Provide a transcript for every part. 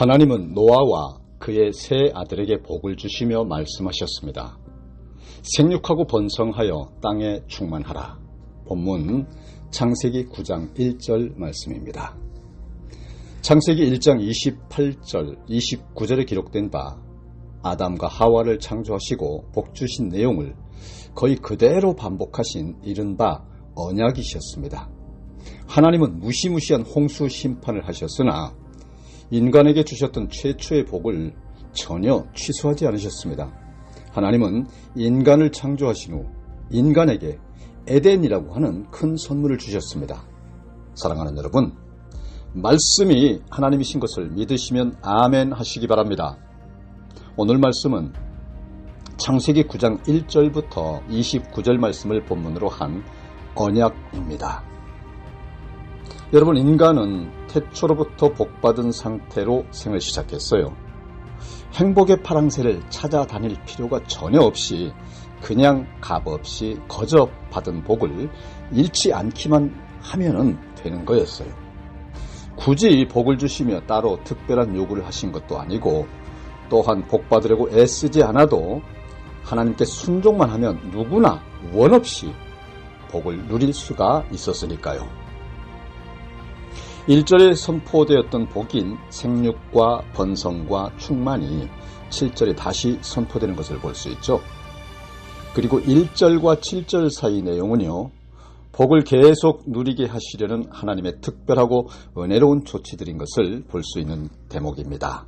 하나님은 노아와 그의 세 아들에게 복을 주시며 말씀하셨습니다. 생육하고 번성하여 땅에 충만하라. 본문 창세기 9장 1절 말씀입니다. 창세기 1장 28절, 29절에 기록된 바 아담과 하와를 창조하시고 복 주신 내용을 거의 그대로 반복하신 이른바 언약이셨습니다. 하나님은 무시무시한 홍수 심판을 하셨으나 인간에게 주셨던 최초의 복을 전혀 취소하지 않으셨습니다. 하나님은 인간을 창조하신 후 인간에게 에덴이라고 하는 큰 선물을 주셨습니다. 사랑하는 여러분, 말씀이 하나님이신 것을 믿으시면 아멘 하시기 바랍니다. 오늘 말씀은 창세기 9장 1절부터 29절 말씀을 본문으로 한 언약입니다. 여러분, 인간은 태초로부터 복받은 상태로 생을 시작했어요. 행복의 파랑새를 찾아다닐 필요가 전혀 없이 그냥 값없이 거저 받은 복을 잃지 않기만 하면 되는 거였어요. 굳이 복을 주시며 따로 특별한 요구를 하신 것도 아니고, 또한 복받으려고 애쓰지 않아도 하나님께 순종만 하면 누구나 원 없이 복을 누릴 수가 있었으니까요. 1절에 선포되었던 복인 생육과 번성과 충만이 7절에 다시 선포되는 것을 볼 수 있죠. 그리고 1절과 7절 사이 내용은요, 복을 계속 누리게 하시려는 하나님의 특별하고 은혜로운 조치들인 것을 볼 수 있는 대목입니다.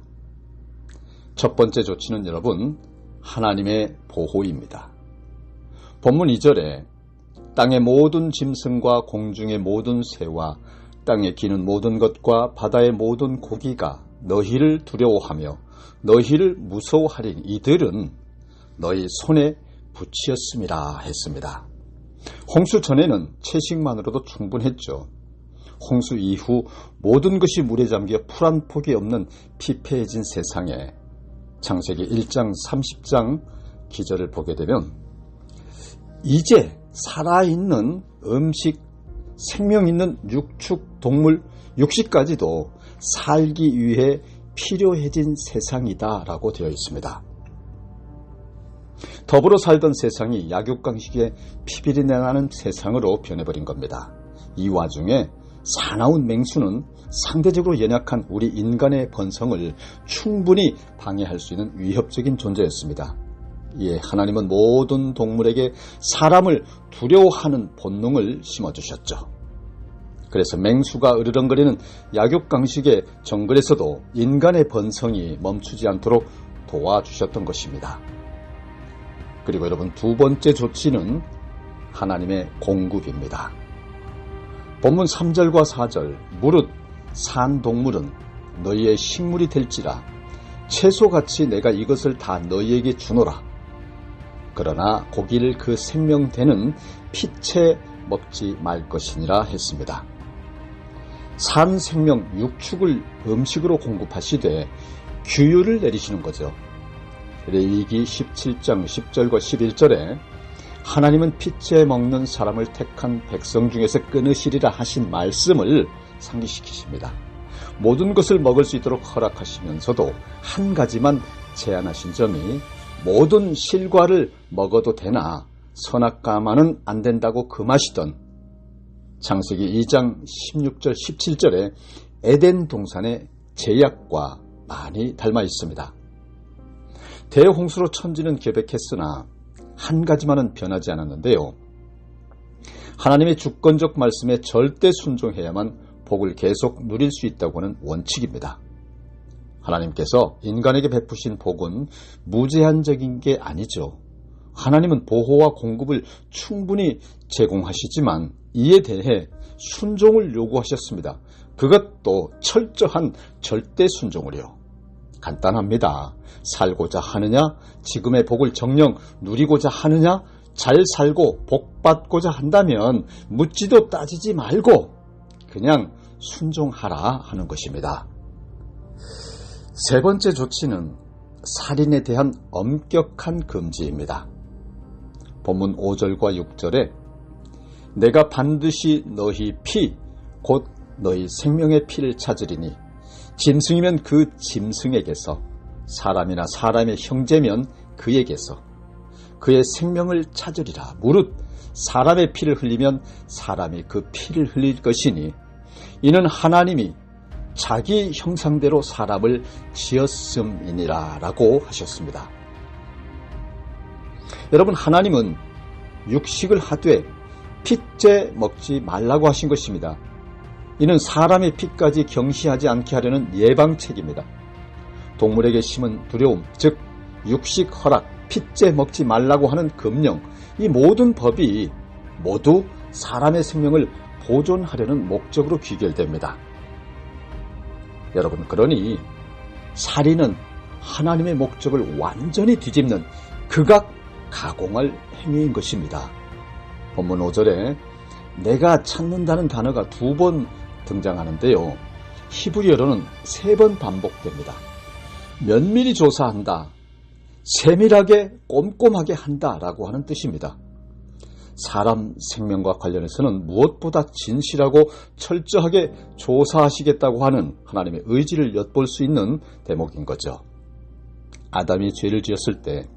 첫 번째 조치는 여러분, 하나님의 보호입니다. 본문 2절에 땅의 모든 짐승과 공중의 모든 새와 땅에 기는 모든 것과 바다의 모든 고기가 너희를 두려워하며 너희를 무서워하리니 이들은 너희 손에 붙이었음이라 했습니다. 홍수 전에는 채식만으로도 충분했죠. 홍수 이후 모든 것이 물에 잠겨 풀 한 폭이 없는 피폐해진 세상에 창세기 1장 30장 기절을 보게 되면 이제 살아있는 음식, 생명 있는 육축, 동물, 육식까지도 살기 위해 필요해진 세상이다 라고 되어 있습니다. 더불어 살던 세상이 약육강식의 피비린내 나는 세상으로 변해버린 겁니다. 이 와중에 사나운 맹수는 상대적으로 연약한 우리 인간의 번성을 충분히 방해할 수 있는 위협적인 존재였습니다. 이에 하나님은 모든 동물에게 사람을 두려워하는 본능을 심어주셨죠. 그래서 맹수가 으르렁거리는 약육강식의 정글에서도 인간의 번성이 멈추지 않도록 도와주셨던 것입니다. 그리고 여러분, 두 번째 조치는 하나님의 공급입니다. 본문 3절과 4절, 무릇 산 동물은 너희의 식물이 될지라 채소같이 내가 이것을 다 너희에게 주노라. 그러나 고기를 그 생명되는 피채 먹지 말 것이니라 했습니다. 산 생명 육축을 음식으로 공급하시되 규율을 내리시는 거죠. 레위기 17장 10절과 11절에 하나님은 피채 먹는 사람을 택한 백성 중에서 끊으시리라 하신 말씀을 상기시키십니다. 모든 것을 먹을 수 있도록 허락하시면서도 한 가지만 제한하신 점이 모든 실과를 먹어도 되나 선악과만은 안 된다고 금하시던 창세기 2장 16절 17절에 에덴 동산의 제약과 많이 닮아 있습니다. 대홍수로 천지는 결백했으나 한 가지만은 변하지 않았는데요. 하나님의 주권적 말씀에 절대 순종해야만 복을 계속 누릴 수 있다고 하는 원칙입니다. 하나님께서 인간에게 베푸신 복은 무제한적인 게 아니죠. 하나님은 보호와 공급을 충분히 제공하시지만 이에 대해 순종을 요구하셨습니다. 그것도 철저한 절대 순종을요. 간단합니다. 살고자 하느냐, 지금의 복을 정녕 누리고자 하느냐, 잘 살고 복 받고자 한다면 묻지도 따지지 말고 그냥 순종하라 하는 것입니다. 세 번째 조치는 살인에 대한 엄격한 금지입니다. 본문 5절과 6절에 내가 반드시 너희 피, 곧 너희 생명의 피를 찾으리니 짐승이면 그 짐승에게서, 사람이나 사람의 형제면 그에게서 그의 생명을 찾으리라. 무릇 사람의 피를 흘리면 사람이 그 피를 흘릴 것이니 이는 하나님이 자기 형상대로 사람을 지었음이니라 라고 하셨습니다. 여러분, 하나님은 육식을 하되 핏째 먹지 말라고 하신 것입니다. 이는 사람의 피까지 경시하지 않게 하려는 예방책입니다. 동물에게 심은 두려움, 즉 육식 허락, 핏째 먹지 말라고 하는 금령, 이 모든 법이 모두 사람의 생명을 보존하려는 목적으로 귀결됩니다. 여러분, 그러니 살인은 하나님의 목적을 완전히 뒤집는 극악 가공할 행위인 것입니다. 본문 5절에 내가 찾는다는 단어가 2번 등장하는데요. 히브리어로는 3번 반복됩니다. 면밀히 조사한다, 세밀하게 꼼꼼하게 한다라고 하는 뜻입니다. 사람 생명과 관련해서는 무엇보다 진실하고 철저하게 조사하시겠다고 하는 하나님의 의지를 엿볼 수 있는 대목인 거죠. 아담이 죄를 지었을 때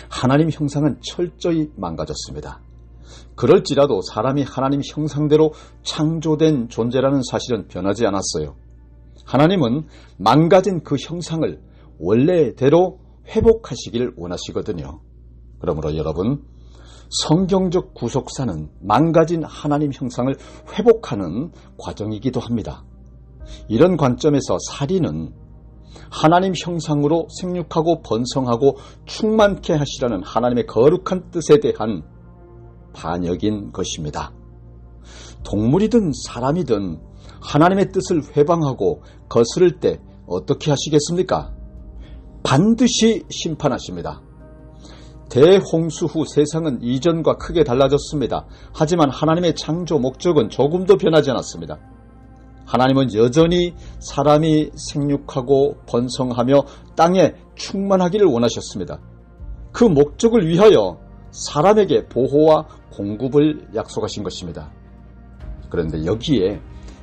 하나님 형상은 철저히 망가졌습니다. 그럴지라도 사람이 하나님 형상대로 창조된 존재라는 사실은 변하지 않았어요. 하나님은 망가진 그 형상을 원래대로 회복하시길 원하시거든요. 그러므로 여러분, 성경적 구속사는 망가진 하나님 형상을 회복하는 과정이기도 합니다. 이런 관점에서 살인은 하나님 형상으로 생육하고 번성하고 충만케 하시라는 하나님의 거룩한 뜻에 대한 반역인 것입니다. 동물이든 사람이든 하나님의 뜻을 회방하고 거스를 때 어떻게 하시겠습니까? 반드시 심판하십니다. 대홍수 후 세상은 이전과 크게 달라졌습니다. 하지만 하나님의 창조 목적은 조금도 변하지 않았습니다. 하나님은 여전히 사람이 생육하고 번성하며 땅에 충만하기를 원하셨습니다. 그 목적을 위하여 사람에게 보호와 공급을 약속하신 것입니다. 그런데 여기에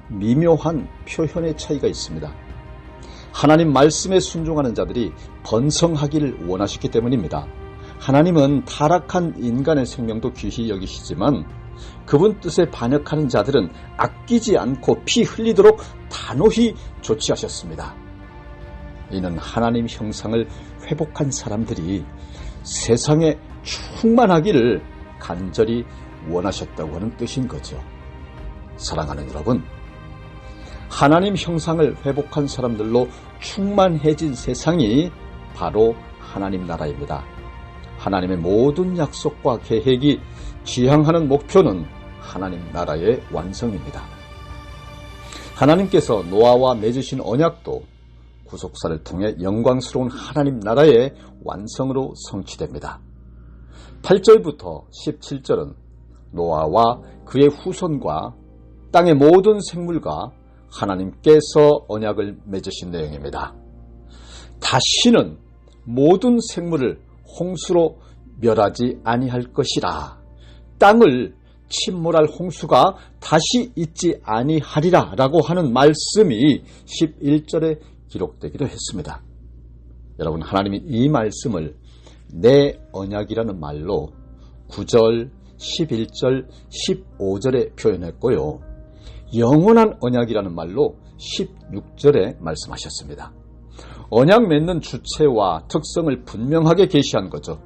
미묘한 표현의 차이가 있습니다. 하나님 말씀에 순종하는 자들이 번성하기를 원하셨기 때문입니다. 하나님은 타락한 인간의 생명도 귀히 여기시지만 그분 뜻에 반역하는 자들은 아끼지 않고 피 흘리도록 단호히 조치하셨습니다. 이는 하나님 형상을 회복한 사람들이 세상에 충만하기를 간절히 원하셨다고 하는 뜻인 거죠. 사랑하는 여러분, 하나님 형상을 회복한 사람들로 충만해진 세상이 바로 하나님 나라입니다. 하나님의 모든 약속과 계획이 지향하는 목표는 하나님 나라의 완성입니다. 하나님께서 노아와 맺으신 언약도 구속사를 통해 영광스러운 하나님 나라의 완성으로 성취됩니다. 8절부터 17절은 노아와 그의 후손과 땅의 모든 생물과 하나님께서 언약을 맺으신 내용입니다. 다시는 모든 생물을 홍수로 멸하지 아니할 것이라. 땅을 침몰할 홍수가 다시 있지 아니하리라 라고 하는 말씀이 11절에 기록되기도 했습니다. 여러분, 하나님이 이 말씀을 내 언약이라는 말로 9절, 11절, 15절에 표현했고요. 영원한 언약이라는 말로 16절에 말씀하셨습니다. 언약 맺는 주체와 특성을 분명하게 계시한 거죠.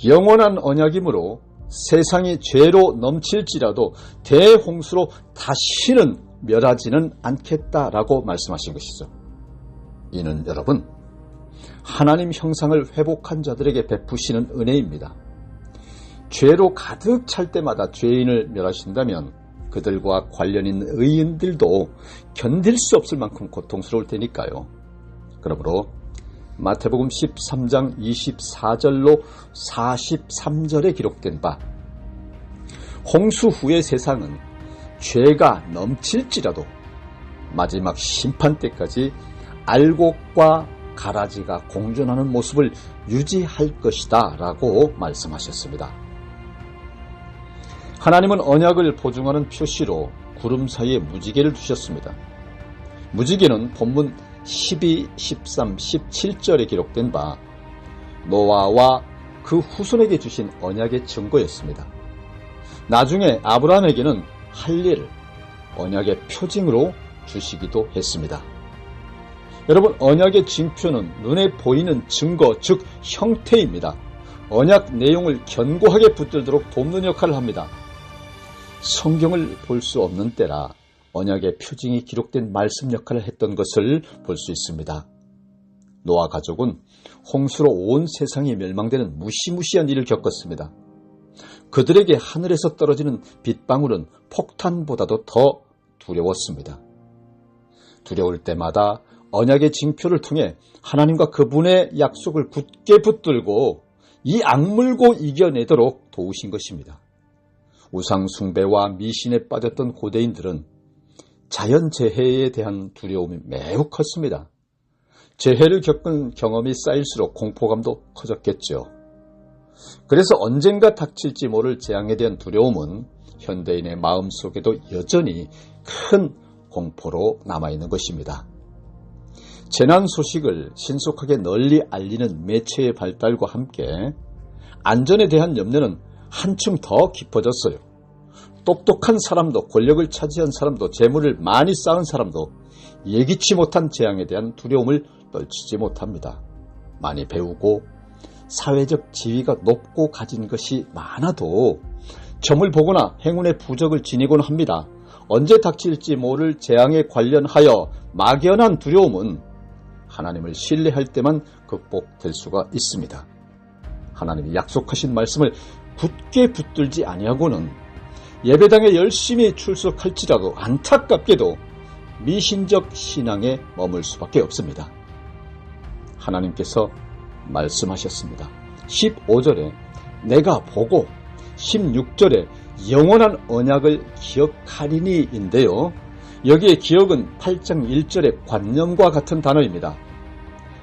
영원한 언약이므로 세상이 죄로 넘칠지라도 대홍수로 다시는 멸하지는 않겠다라고 말씀하신 것이죠. 이는 여러분, 하나님 형상을 회복한 자들에게 베푸시는 은혜입니다. 죄로 가득 찰 때마다 죄인을 멸하신다면 그들과 관련 있는 의인들도 견딜 수 없을 만큼 고통스러울 테니까요. 그러므로 마태복음 13장 24절로 43절에 기록된 바, 홍수 후의 세상은 죄가 넘칠지라도 마지막 심판 때까지 알곡과 가라지가 공존하는 모습을 유지할 것이다 라고 말씀하셨습니다. 하나님은 언약을 보증하는 표시로 구름 사이에 무지개를 두셨습니다. 무지개는 본문 12, 13, 17절에 기록된 바 노아와 그 후손에게 주신 언약의 증거였습니다. 나중에 아브라함에게는 할례를 언약의 표징으로 주시기도 했습니다. 여러분, 언약의 징표는 눈에 보이는 증거, 즉 형태입니다. 언약 내용을 견고하게 붙들도록 돕는 역할을 합니다. 성경을 볼 수 없는 때라 언약의 표징이 기록된 말씀 역할을 했던 것을 볼 수 있습니다. 노아 가족은 홍수로 온 세상이 멸망되는 무시무시한 일을 겪었습니다. 그들에게 하늘에서 떨어지는 빗방울은 폭탄보다도 더 두려웠습니다. 두려울 때마다 언약의 징표를 통해 하나님과 그분의 약속을 굳게 붙들고 이 악물고 이겨내도록 도우신 것입니다. 우상 숭배와 미신에 빠졌던 고대인들은 자연재해에 대한 두려움이 매우 컸습니다. 재해를 겪은 경험이 쌓일수록 공포감도 커졌겠죠. 그래서 언젠가 닥칠지 모를 재앙에 대한 두려움은 현대인의 마음속에도 여전히 큰 공포로 남아있는 것입니다. 재난 소식을 신속하게 널리 알리는 매체의 발달과 함께 안전에 대한 염려는 한층 더 깊어졌어요. 똑똑한 사람도, 권력을 차지한 사람도, 재물을 많이 쌓은 사람도 예기치 못한 재앙에 대한 두려움을 떨치지 못합니다. 많이 배우고 사회적 지위가 높고 가진 것이 많아도 점을 보거나 행운의 부적을 지니곤 합니다. 언제 닥칠지 모를 재앙에 관련하여 막연한 두려움은 하나님을 신뢰할 때만 극복될 수가 있습니다. 하나님이 약속하신 말씀을 굳게 붙들지 아니하고는 예배당에 열심히 출석할지라도 안타깝게도 미신적 신앙에 머물 수밖에 없습니다. 하나님께서 말씀하셨습니다. 15절에 내가 보고 16절에 영원한 언약을 기억하리니 인데요. 여기에 기억은 8장 1절의 관념과 같은 단어입니다.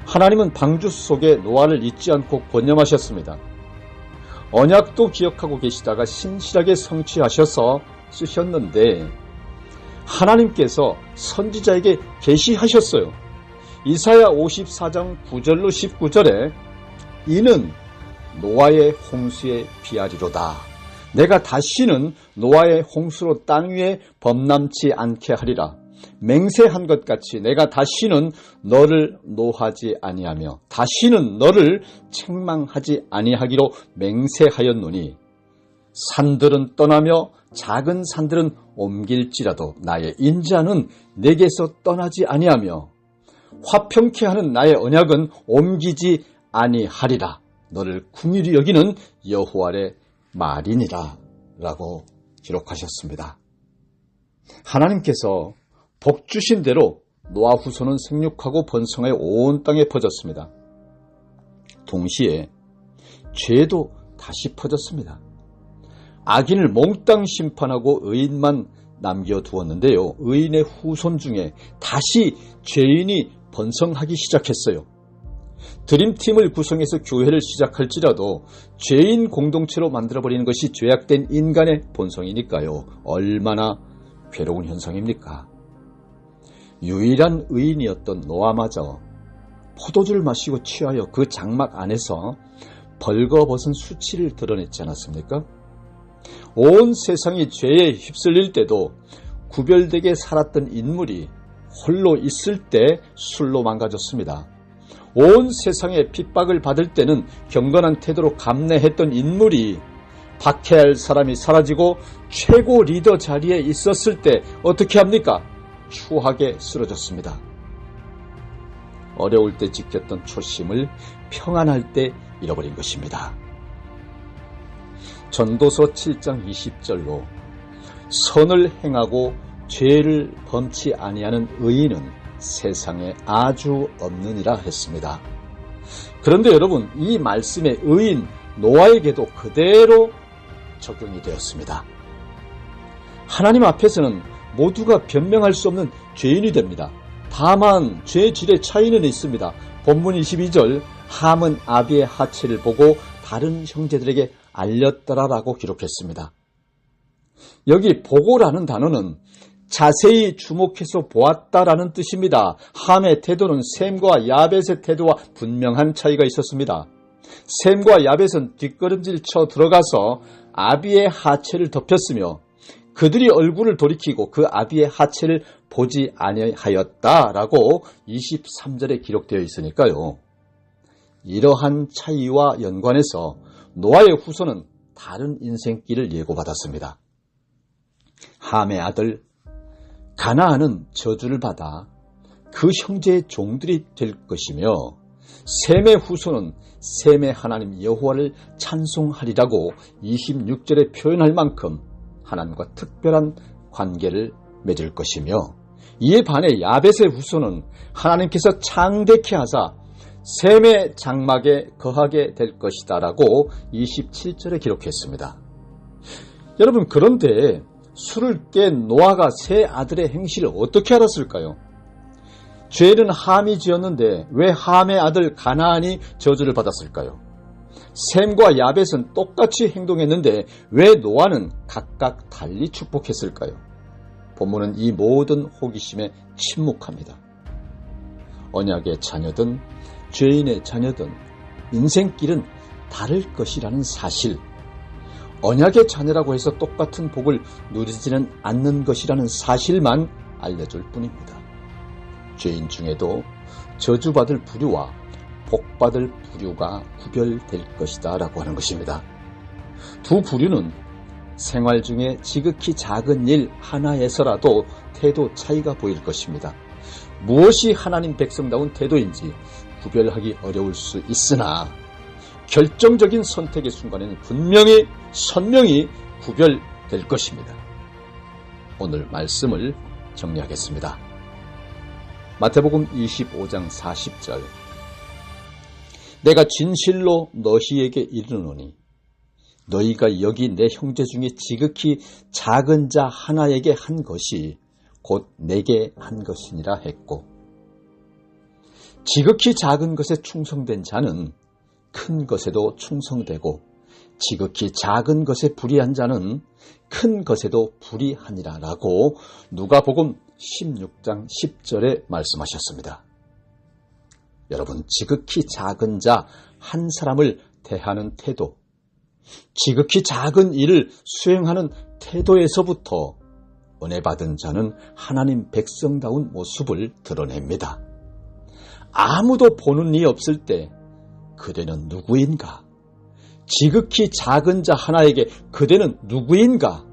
하나님은 방주 속에 노아를 잊지 않고 권념하셨습니다. 언약도 기억하고 계시다가 신실하게 성취하셔서 쓰셨는데 하나님께서 선지자에게 계시하셨어요. 이사야 54장 9절로 19절에 이는 노아의 홍수에 비하리로다. 내가 다시는 노아의 홍수로 땅 위에 범람치 않게 하리라. 맹세한 것 같이 내가 다시는 너를 노하지 아니하며 다시는 너를 책망하지 아니하기로 맹세하였노니 산들은 떠나며 작은 산들은 옮길지라도 나의 인자는 내게서 떠나지 아니하며 화평케 하는 나의 언약은 옮기지 아니하리라. 너를 긍휼히 여기는 여호와의 말이니라 라고 기록하셨습니다. 하나님께서 복 주신 대로 노아 후손은 생육하고 번성하여 온 땅에 퍼졌습니다. 동시에 죄도 다시 퍼졌습니다. 악인을 몽땅 심판하고 의인만 남겨두었는데요. 의인의 후손 중에 다시 죄인이 번성하기 시작했어요. 드림팀을 구성해서 교회를 시작할지라도 죄인 공동체로 만들어버리는 것이 죄악된 인간의 본성이니까요. 얼마나 괴로운 현상입니까? 유일한 의인이었던 노아마저 포도주를 마시고 취하여 그 장막 안에서 벌거벗은 수치를 드러냈지 않았습니까? 온 세상이 죄에 휩쓸릴 때도 구별되게 살았던 인물이 홀로 있을 때 술로 망가졌습니다. 온 세상에 핍박을 받을 때는 경건한 태도로 감내했던 인물이 박해할 사람이 사라지고 최고 리더 자리에 있었을 때 어떻게 합니까? 추하게 쓰러졌습니다. 어려울 때 지켰던 초심을 평안할 때 잃어버린 것입니다. 전도서 7장 20절로 선을 행하고 죄를 범치 아니하는 의인은 세상에 아주 없느니라 했습니다. 그런데 여러분, 이 말씀의 의인 노아에게도 그대로 적용이 되었습니다. 하나님 앞에서는 모두가 변명할 수 없는 죄인이 됩니다. 다만 죄의 질의 차이는 있습니다. 본문 22절 함은 아비의 하체를 보고 다른 형제들에게 알렸더라라고 기록했습니다. 여기 보고라는 단어는 자세히 주목해서 보았다라는 뜻입니다. 함의 태도는 셈과 야벳의 태도와 분명한 차이가 있었습니다. 셈과 야벳은 뒷걸음질 쳐 들어가서 아비의 하체를 덮였으며 그들이 얼굴을 돌이키고 그 아비의 하체를 보지 아니하였다라고 23절에 기록되어 있으니까요. 이러한 차이와 연관해서 노아의 후손은 다른 인생길을 예고받았습니다. 함의 아들 가나안은 저주를 받아 그 형제의 종들이 될 것이며 셈의 후손은 셈의 하나님 여호와를 찬송하리라고 26절에 표현할 만큼 하나님과 특별한 관계를 맺을 것이며 이에 반해 야벳의 후손은 하나님께서 창대케 하사 셈의 장막에 거하게 될 것이다 라고 27절에 기록했습니다. 여러분, 그런데 술을 깬 노아가 세 아들의 행실을 어떻게 알았을까요? 죄는 함이 지었는데 왜 함의 아들 가나안이 저주를 받았을까요? 셈과 야벳은 똑같이 행동했는데 왜 노아는 각각 달리 축복했을까요? 본문은 이 모든 호기심에 침묵합니다. 언약의 자녀든 죄인의 자녀든 인생길은 다를 것이라는 사실, 언약의 자녀라고 해서 똑같은 복을 누리지는 않는 것이라는 사실만 알려줄 뿐입니다. 죄인 중에도 저주받을 부류와 복받을 부류가 구별될 것이다 라고 하는 것입니다. 두 부류는 생활 중에 지극히 작은 일 하나에서라도 태도 차이가 보일 것입니다. 무엇이 하나님 백성다운 태도인지 구별하기 어려울 수 있으나 결정적인 선택의 순간에는 분명히 선명히 구별될 것입니다. 오늘 말씀을 정리하겠습니다. 마태복음 25장 40절, 내가 진실로 너희에게 이르노니 너희가 여기 내 형제 중에 지극히 작은 자 하나에게 한 것이 곧 내게 한 것이니라 했고, 지극히 작은 것에 충성된 자는 큰 것에도 충성되고 지극히 작은 것에 불의한 자는 큰 것에도 불의하니라 라고 누가복음 16장 10절에 말씀하셨습니다. 여러분, 지극히 작은 자 한 사람을 대하는 태도, 지극히 작은 일을 수행하는 태도에서부터 은혜 받은 자는 하나님 백성다운 모습을 드러냅니다. 아무도 보는 이 없을 때 그대는 누구인가? 지극히 작은 자 하나에게 그대는 누구인가?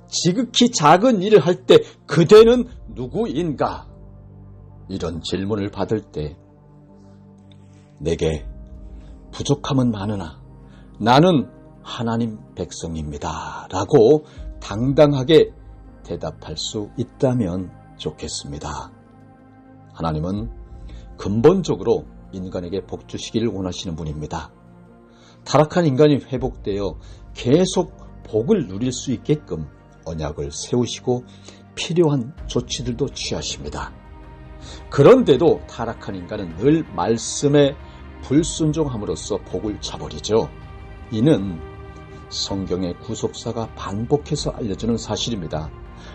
지극히 작은 일을 할 때 그대는 누구인가? 이런 질문을 받을 때 내게 부족함은 많으나 나는 하나님 백성입니다 라고 당당하게 대답할 수 있다면 좋겠습니다. 하나님은 근본적으로 인간에게 복 주시기를 원하시는 분입니다. 타락한 인간이 회복되어 계속 복을 누릴 수 있게끔 언약을 세우시고 필요한 조치들도 취하십니다. 그런데도 타락한 인간은 늘 말씀에 불순종함으로써 복을 저버리죠. 이는 성경의 구속사가 반복해서 알려주는 사실입니다.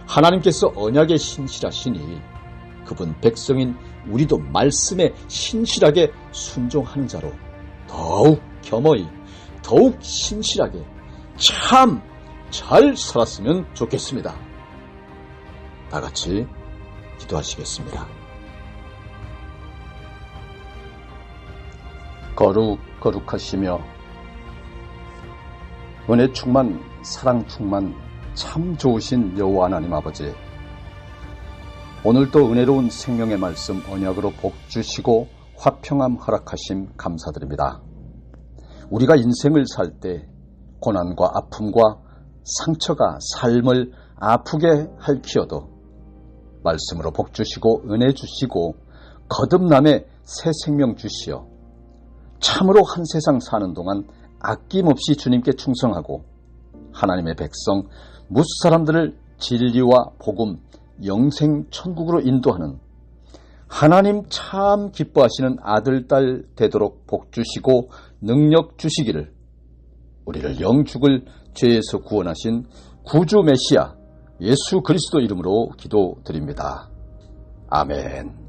하나님께서 언약에 신실하시니 그분 백성인 우리도 말씀에 신실하게 순종하는 자로 더욱 겸허히 더욱 신실하게 참 잘 살았으면 좋겠습니다. 다 같이 기도하시겠습니다. 거룩하시며 은혜 충만 사랑 충만 참 좋으신 여호와 하나님 아버지, 오늘도 은혜로운 생명의 말씀 언약으로 복 주시고 화평함 허락하심 감사드립니다. 우리가 인생을 살 때 고난과 아픔과 상처가 삶을 아프게 할지어도 말씀으로 복 주시고 은혜 주시고 거듭남의 새 생명 주시어 참으로 한 세상 사는 동안 아낌없이 주님께 충성하고 하나님의 백성 무수 사람들을 진리와 복음 영생 천국으로 인도하는 하나님 참 기뻐하시는 아들, 딸 되도록 복 주시고 능력 주시기를 우리를 영죽을 죄에서 구원하신 구주 메시아 예수 그리스도 이름으로 기도드립니다. 아멘.